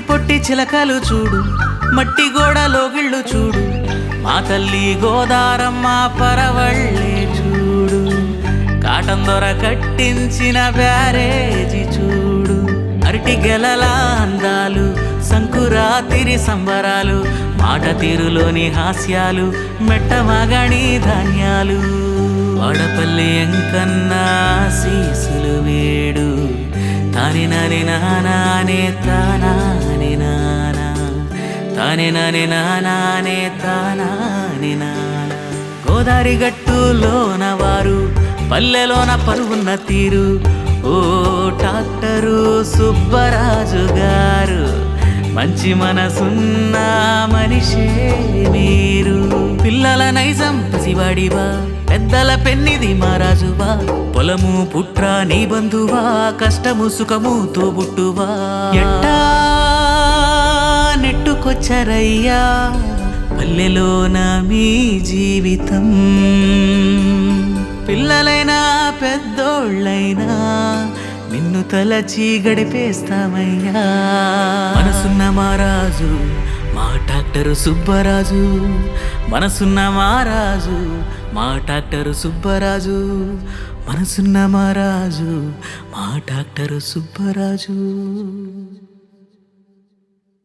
పొట్టి చిలకలు చూడు, మట్టి గోడలో గిళ్ళు చూడు, మా తల్లి గోదారమ్మ పరవళ్ళే చూడు, కాటన్ దొర కట్టించిన బ్యారేజీ చూడు, అరటి గెలల అందాలు, సంకురాతిరి సంబరాలు, మాట తీరులోని హాస్యాలు, మెట్ట మగణి ధాన్యాలు, వాడపల్లి ఎంకన్నా సీసులు వేడు, తాని నాని నానే తానాని నానా, తాని నాని నానే తానాని నానా. గోదారి గట్టులోన వారు, పల్లెలోన పరుగున్న తీరు, ఓ డాక్టరు సుబ్బరాజు గారు, మంచి మనసున్న మనిషే మీరు. పిల్లల నైజం పసివాడివా, పెద్దల పెన్నిది మహారాజువా, పొలము పుట్ర నీ బంధువా, కష్టము సుఖము తోబుట్టువా, ఎట్టా నెట్టుకొచ్చరయ్యా పల్లెలోన మీ జీవితం. పిల్లలైనా పెద్దోళ్ళైనా నిన్ను తలచి గడిపేస్తామయ్యా. మనసున్న మహారాజు మా డాక్టరు సుబ్బరాజు, మనసున్న మహారాజు మా డాక్టరు సుబ్బరాజు, మనసున్న మహారాజు మా డాక్టరు సుబ్బరాజు.